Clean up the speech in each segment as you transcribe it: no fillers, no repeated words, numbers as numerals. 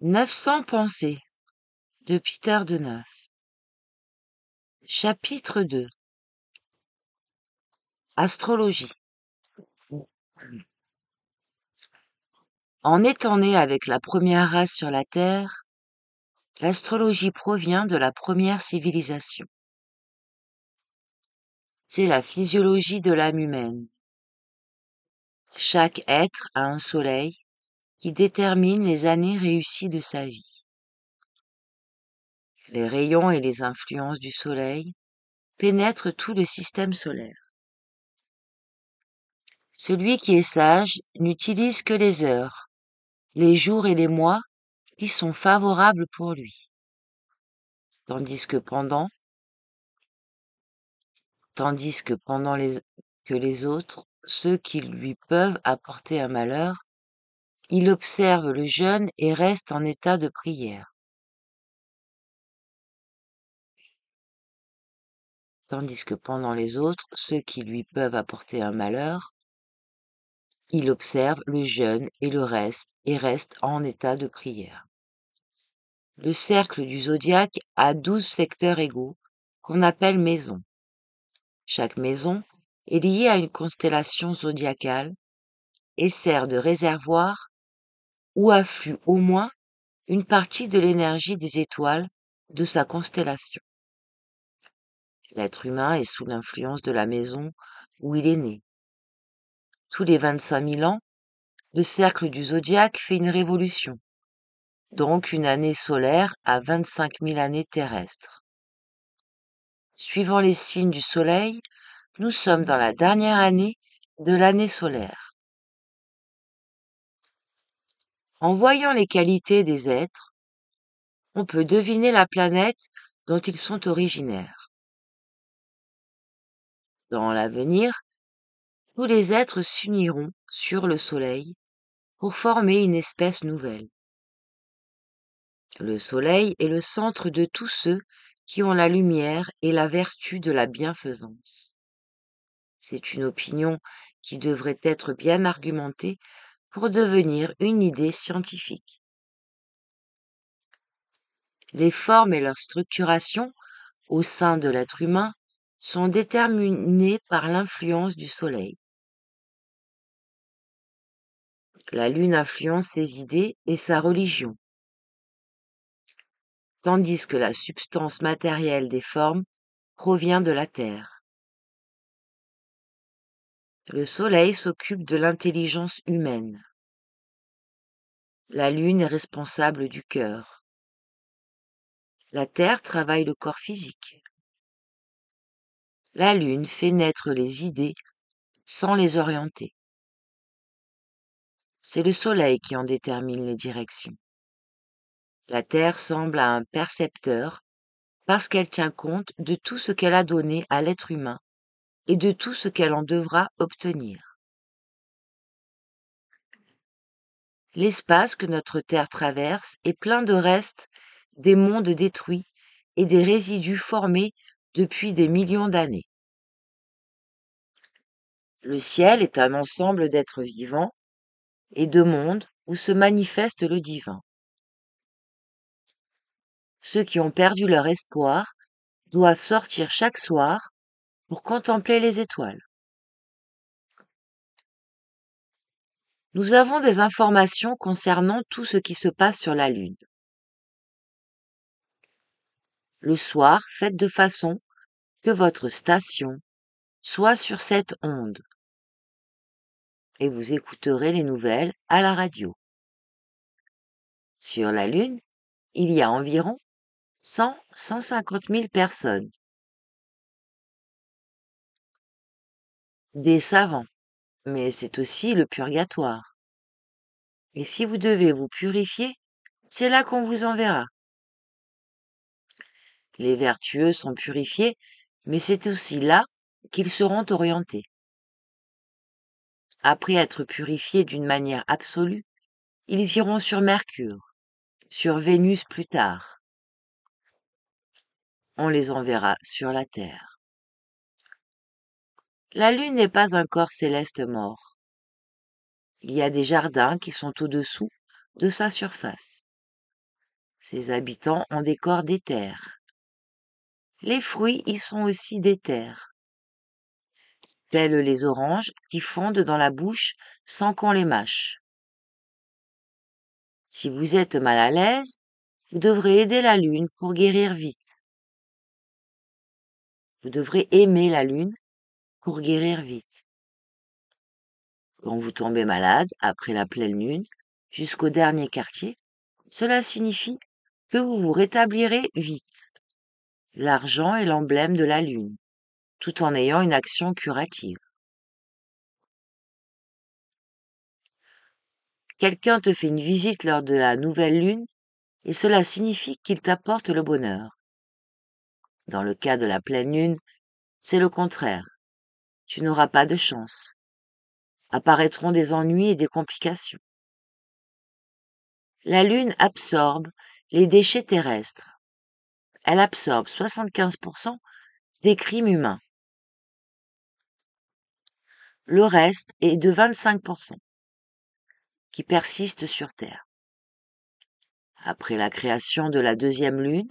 900 pensées de Peter Deneuf. Chapitre 2. Astrologie. En étant né avec la première race sur la Terre, l'astrologie provient de la première civilisation. C'est la physiologie de l'âme humaine. Chaque être a un soleil qui détermine les années réussies de sa vie. Les rayons et les influences du soleil pénètrent tout le système solaire. Celui qui est sage n'utilise que les heures, les jours et les mois qui sont favorables pour lui, tandis que pendant les autres, ceux qui lui peuvent apporter un malheur, il observe le jeûne et reste en état de prière. Tandis que pendant les autres, ceux qui lui peuvent apporter un malheur, il observe le jeûne et reste en état de prière. Le cercle du zodiaque a 12 secteurs égaux qu'on appelle maisons. Chaque maison est liée à une constellation zodiacale et sert de réservoir où afflue au moins une partie de l'énergie des étoiles de sa constellation. L'être humain est sous l'influence de la maison où il est né. Tous les 25 000 ans, le cercle du zodiaque fait une révolution, donc une année solaire à 25 000 années terrestres. Suivant les signes du soleil, nous sommes dans la dernière année de l'année solaire. En voyant les qualités des êtres, on peut deviner la planète dont ils sont originaires. Dans l'avenir, tous les êtres s'uniront sur le Soleil pour former une espèce nouvelle. Le Soleil est le centre de tous ceux qui ont la lumière et la vertu de la bienfaisance. C'est une opinion qui devrait être bien argumentée pour devenir une idée scientifique. Les formes et leur structuration au sein de l'être humain sont déterminées par l'influence du Soleil. La Lune influence ses idées et sa religion, tandis que la substance matérielle des formes provient de la Terre. Le Soleil s'occupe de l'intelligence humaine. La Lune est responsable du cœur. La Terre travaille le corps physique. La Lune fait naître les idées sans les orienter. C'est le Soleil qui en détermine les directions. La Terre semble à un percepteur parce qu'elle tient compte de tout ce qu'elle a donné à l'être humain et de tout ce qu'elle en devra obtenir. L'espace que notre Terre traverse est plein de restes des mondes détruits et des résidus formés depuis des millions d'années. Le ciel est un ensemble d'êtres vivants et de mondes où se manifeste le divin. Ceux qui ont perdu leur espoir doivent sortir chaque soir pour contempler les étoiles. Nous avons des informations concernant tout ce qui se passe sur la Lune. Le soir, faites de façon que votre station soit sur cette onde et vous écouterez les nouvelles à la radio. Sur la Lune, il y a environ 150 000 personnes. Des savants, mais c'est aussi le purgatoire. Et si vous devez vous purifier, c'est là qu'on vous enverra. Les vertueux sont purifiés, mais c'est aussi là qu'ils seront orientés. Après être purifiés d'une manière absolue, ils iront sur Mercure, sur Vénus plus tard. On les enverra sur la Terre. La Lune n'est pas un corps céleste mort. Il y a des jardins qui sont au-dessous de sa surface. Ses habitants ont des corps d'éther. Les fruits y sont aussi d'éther, tels les oranges qui fondent dans la bouche sans qu'on les mâche. Si vous êtes mal à l'aise, vous devrez aider la lune pour guérir vite. Vous devrez aimer la lune pour guérir vite. Quand vous tombez malade, après la pleine lune, jusqu'au dernier quartier, cela signifie que vous vous rétablirez vite. L'argent est l'emblème de la lune, tout en ayant une action curative. Quelqu'un te fait une visite lors de la nouvelle lune et cela signifie qu'il t'apporte le bonheur. Dans le cas de la pleine lune, c'est le contraire. Tu n'auras pas de chance. Apparaîtront des ennuis et des complications. La lune absorbe les déchets terrestres. Elle absorbe 75% des crimes humains. Le reste est de 25% qui persiste sur Terre. Après la création de la deuxième lune,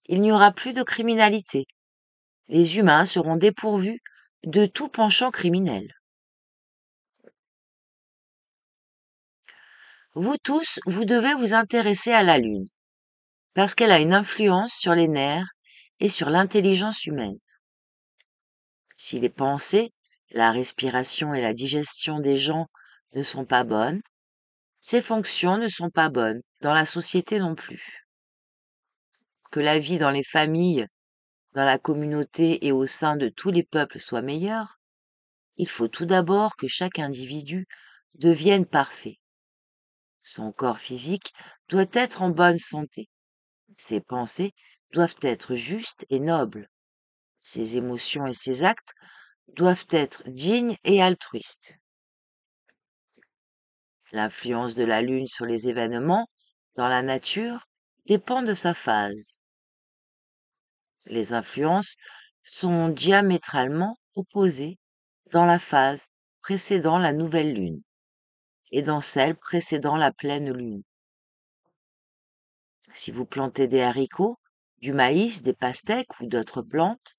il n'y aura plus de criminalité. Les humains seront dépourvus de tout penchant criminel. Vous tous, vous devez vous intéresser à la lune, parce qu'elle a une influence sur les nerfs et sur l'intelligence humaine. Si les pensées, la respiration et la digestion des gens ne sont pas bonnes, ces fonctions ne sont pas bonnes dans la société non plus. Que la vie dans les familles, dans la communauté et au sein de tous les peuples soit meilleure, il faut tout d'abord que chaque individu devienne parfait. Son corps physique doit être en bonne santé. Ses pensées doivent être justes et nobles. Ses émotions et ses actes doivent être dignes et altruistes. L'influence de la Lune sur les événements dans la nature dépend de sa phase. Les influences sont diamétralement opposées dans la phase précédant la nouvelle Lune et dans celle précédant la pleine Lune. Si vous plantez des haricots, du maïs, des pastèques ou d'autres plantes,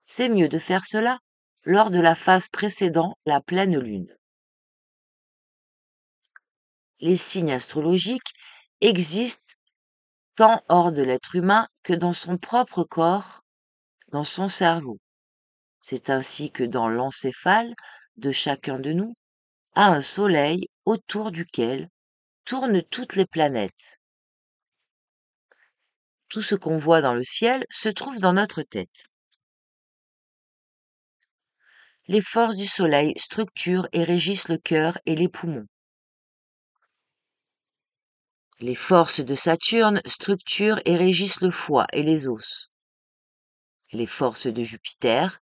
c'est mieux de faire cela lors de la phase précédant la pleine Lune. Les signes astrologiques existent tant hors de l'être humain que dans son propre corps, dans son cerveau. C'est ainsi que dans l'encéphale de chacun de nous a un soleil autour duquel tournent toutes les planètes. Tout ce qu'on voit dans le ciel se trouve dans notre tête. Les forces du soleil structurent et régissent le cœur et les poumons. Les forces de Saturne structurent et régissent le foie et les os. Les forces de Jupiter,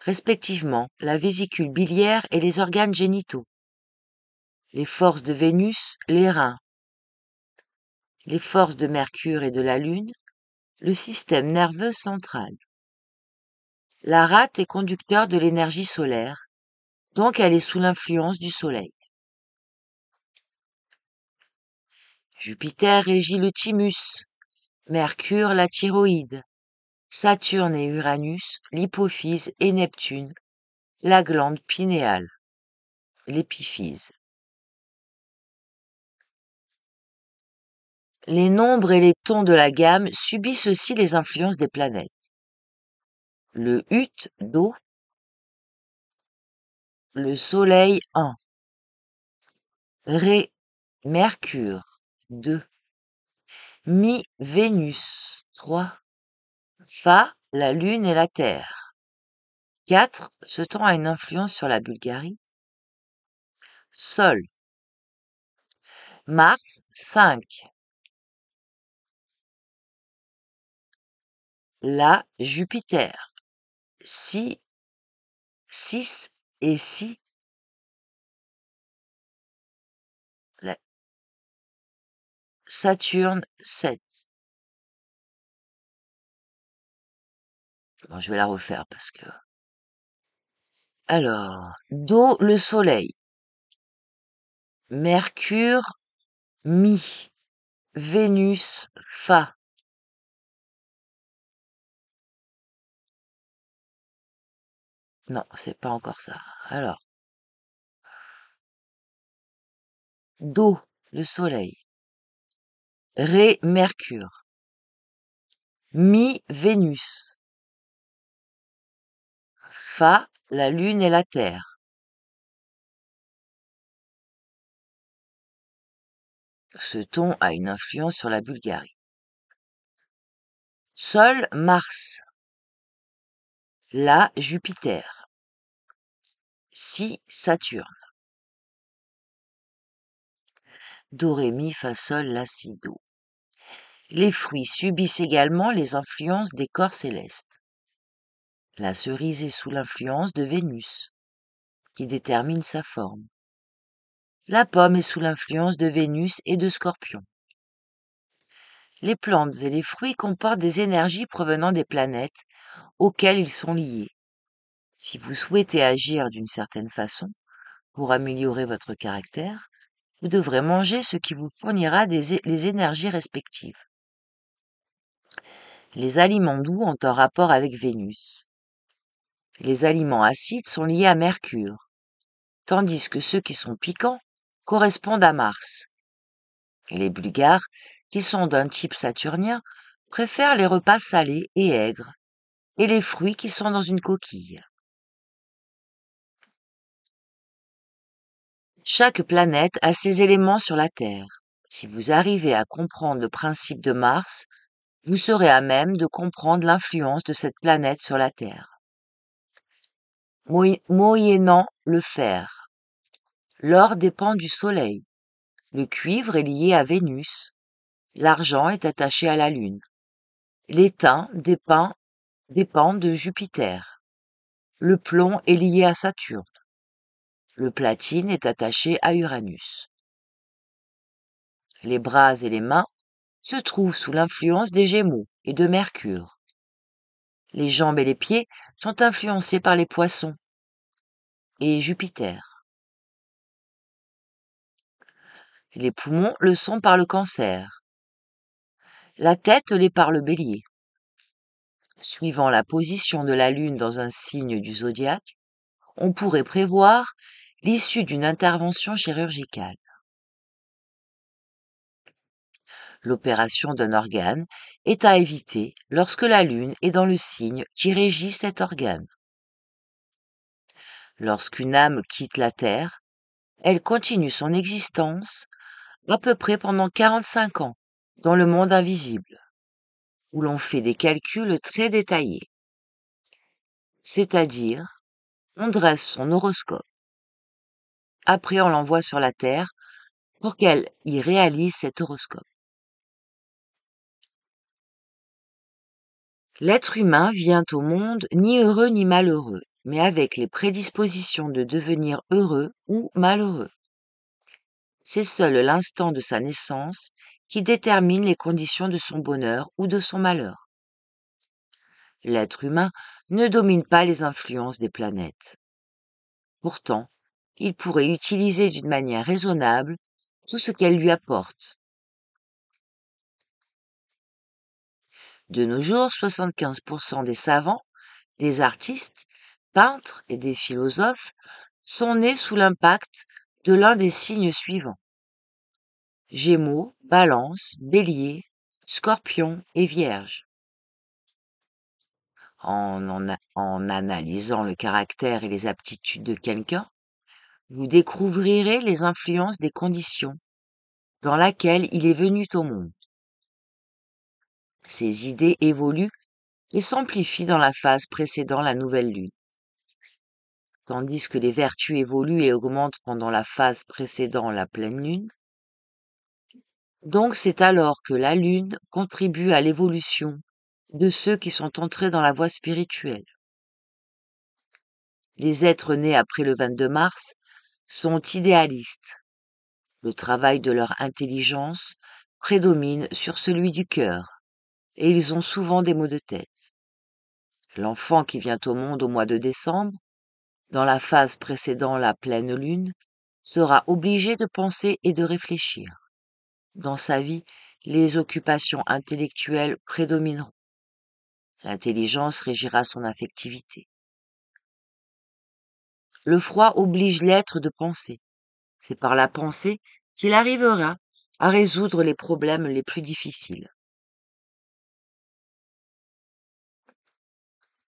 respectivement la vésicule biliaire et les organes génitaux. Les forces de Vénus, les reins. Les forces de Mercure et de la Lune, le système nerveux central. La rate est conducteur de l'énergie solaire, donc elle est sous l'influence du Soleil. Jupiter régit le thymus, Mercure la thyroïde, Saturne et Uranus l'hypophyse et Neptune la glande pinéale, l'épiphyse. Les nombres et les tons de la gamme subissent aussi les influences des planètes. Le Ut Do, le Soleil 1, Ré Mercure 2, Mi Vénus 3, Fa la Lune et la Terre 4, ce temps a une influence sur la Bulgarie. Sol Mars 5, La Jupiter 6 et 6, la Saturne 7. Bon, je vais la refaire parce que... Alors, Do, le Soleil. Mercure, Mi. Vénus, Fa. Non, c'est pas encore ça. Alors, Do, le soleil. Ré, Mercure. Mi, Vénus. Fa, la lune et la terre. Ce ton a une influence sur la Bulgarie. Sol, Mars. La, Jupiter. Si, Saturne. Do, ré, mi, fa, sol, la, si, do. Les fruits subissent également les influences des corps célestes. La cerise est sous l'influence de Vénus, qui détermine sa forme. La pomme est sous l'influence de Vénus et de Scorpion. Les plantes et les fruits comportent des énergies provenant des planètes auxquelles ils sont liés. Si vous souhaitez agir d'une certaine façon pour améliorer votre caractère, vous devrez manger ce qui vous fournira les énergies respectives. Les aliments doux ont un rapport avec Vénus. Les aliments acides sont liés à Mercure, tandis que ceux qui sont piquants correspondent à Mars. Les Bulgares, qui sont d'un type saturnien, préfèrent les repas salés et aigres, et les fruits qui sont dans une coquille. Chaque planète a ses éléments sur la Terre. Si vous arrivez à comprendre le principe de Mars, vous serez à même de comprendre l'influence de cette planète sur la Terre. Moyennant le fer. L'or dépend du Soleil. Le cuivre est lié à Vénus. L'argent est attaché à la Lune. L'étain dépend de Jupiter. Le plomb est lié à Saturne. Le platine est attaché à Uranus. Les bras et les mains se trouvent sous l'influence des Gémeaux et de Mercure. Les jambes et les pieds sont influencés par les Poissons et Jupiter. Les poumons le sont par le Cancer. La tête l'est par le Bélier. Suivant la position de la Lune dans un signe du zodiaque, on pourrait prévoir l'issue d'une intervention chirurgicale. L'opération d'un organe est à éviter lorsque la Lune est dans le signe qui régit cet organe. Lorsqu'une âme quitte la Terre, elle continue son existence à peu près pendant 45 ans dans le monde invisible, où l'on fait des calculs très détaillés. C'est-à-dire, on dresse son horoscope. Après, on l'envoie sur la Terre pour qu'elle y réalise cet horoscope. L'être humain vient au monde ni heureux ni malheureux, mais avec les prédispositions de devenir heureux ou malheureux. C'est seul l'instant de sa naissance qui détermine les conditions de son bonheur ou de son malheur. L'être humain ne domine pas les influences des planètes. Pourtant, il pourrait utiliser d'une manière raisonnable tout ce qu'elles lui apportent. De nos jours, 75% des savants, des artistes, peintres et des philosophes sont nés sous l'impact de l'un des signes suivants: Gémeaux, Balance, Bélier, Scorpion et Vierge. En analysant le caractère et les aptitudes de quelqu'un, vous découvrirez les influences des conditions dans lesquelles il est venu au monde. Ses idées évoluent et s'amplifient dans la phase précédant la nouvelle lune, tandis que les vertus évoluent et augmentent pendant la phase précédant la pleine lune. Donc c'est alors que la lune contribue à l'évolution de ceux qui sont entrés dans la voie spirituelle. Les êtres nés après le 22 mars sont idéalistes. Le travail de leur intelligence prédomine sur celui du cœur, et ils ont souvent des maux de tête. L'enfant qui vient au monde au mois de décembre, dans la phase précédant la pleine lune, sera obligé de penser et de réfléchir. Dans sa vie, les occupations intellectuelles prédomineront. L'intelligence régira son affectivité. Le froid oblige l'être de penser. C'est par la pensée qu'il arrivera à résoudre les problèmes les plus difficiles.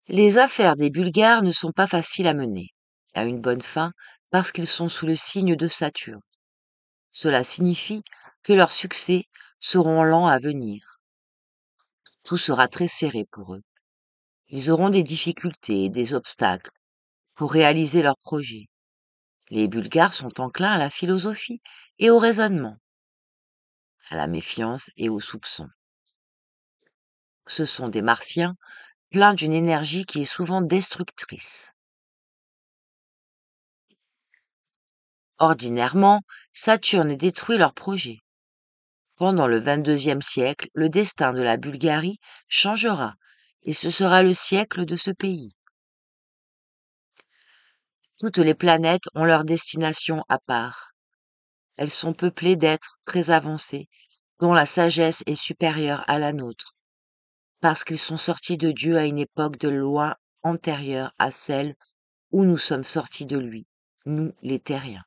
Les affaires des Bulgares ne sont pas faciles à mener à une bonne fin parce qu'ils sont sous le signe de Saturne. Cela signifie que leurs succès seront lents à venir. Tout sera très serré pour eux. Ils auront des difficultés et des obstacles pour réaliser leurs projets. Les Bulgares sont enclins à la philosophie et au raisonnement, à la méfiance et au soupçon. Ce sont des Martiens pleins d'une énergie qui est souvent destructrice. Ordinairement, Saturne détruit leurs projets. Pendant le 22e siècle, le destin de la Bulgarie changera et ce sera le siècle de ce pays. Toutes les planètes ont leur destination à part. Elles sont peuplées d'êtres très avancés, dont la sagesse est supérieure à la nôtre, parce qu'ils sont sortis de Dieu à une époque de loin antérieure à celle où nous sommes sortis de lui, nous les terriens.